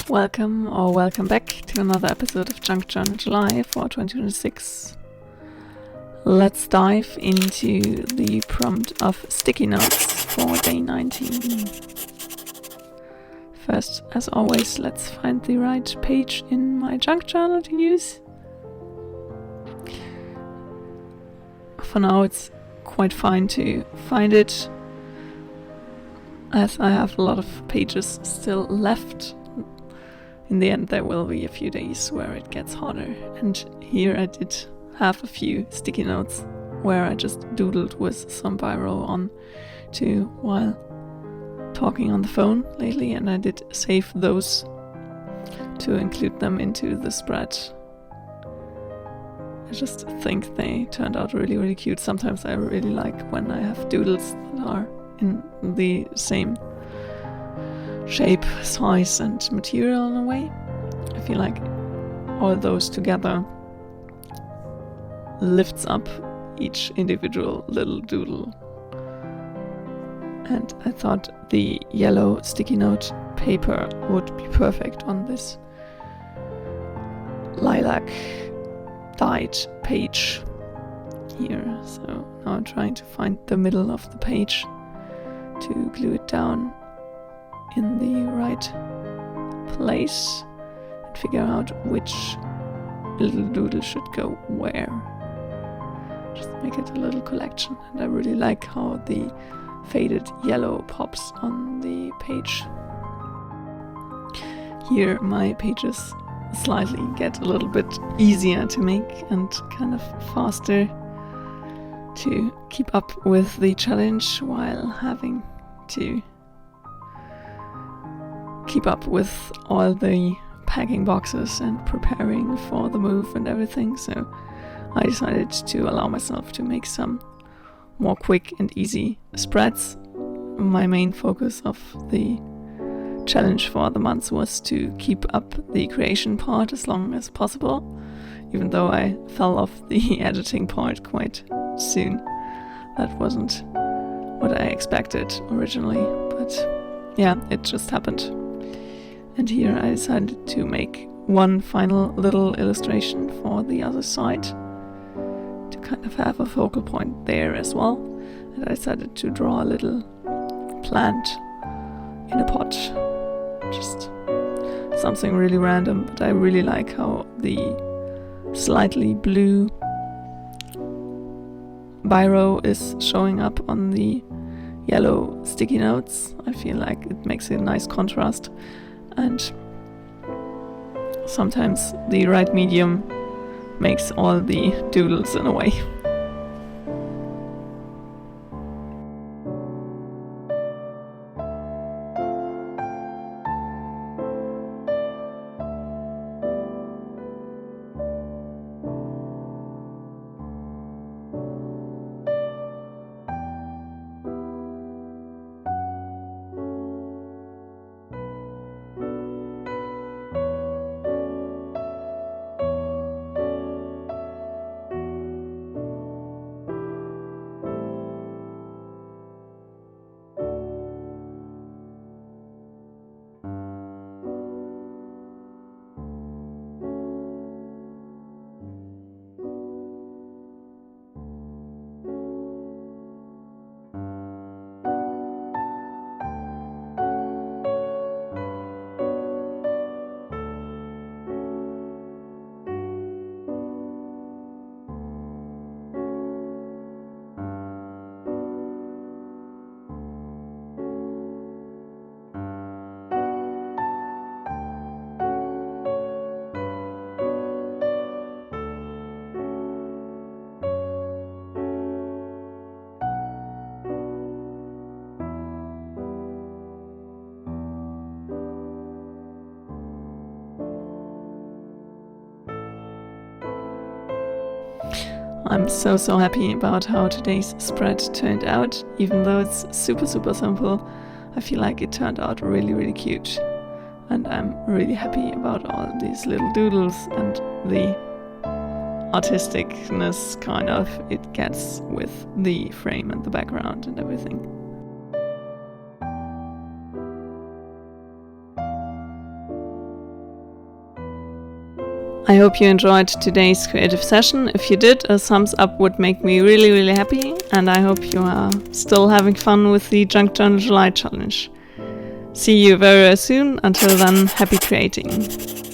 Welcome back to another episode of Junk Journal July for 2026. Let's dive into the prompt of sticky notes for day 19. First, as always, let's find the right page in my junk journal to use. For now, it's quite fine to find it, as I have a lot of pages still left. In the end, there will be a few days where it gets hotter, and here I did have a few sticky notes where I just doodled with some biro on too while talking on the phone lately, and I did save those to include them into the spread. I just think they turned out really cute. Sometimes I really like when I have doodles that are in the same shape, size and material in a way. I feel like all those together lifts up each individual little doodle. And I thought the yellow sticky note paper would be perfect on this lilac dyed page here. So now I'm trying to find the middle of the page to glue it down in the right place and figure out which little doodle should go where. Just make it a little collection, and I really like how the faded yellow pops on the page. Here my pages slightly get a little bit easier to make and kind of faster to keep up with the challenge while having to keep up with all the packing boxes and preparing for the move and everything. So I decided to allow myself to make some more quick and easy spreads. My main focus of the challenge for the month was to keep up the creation part as long as possible, even though I fell off the editing part quite soon. That wasn't what I expected originally, but yeah, it just happened. And here I decided to make one final little illustration for the other side to kind of have a focal point there as well. And I decided to draw a little plant in a pot. Just something really random, but I really like how the slightly blue biro is showing up on the yellow sticky notes. I feel like it makes a nice contrast, and sometimes the right medium makes all the doodles in a way. I'm so happy about how today's spread turned out. Even though it's super simple, I feel like it turned out really cute. And I'm really happy about all these little doodles and the artisticness kind of it gets with the frame and the background and everything. I hope you enjoyed today's creative session. If you did, a thumbs up would make me really, really happy, and I hope you are still having fun with the Junk Journal July challenge. See you very soon. Until then, happy creating.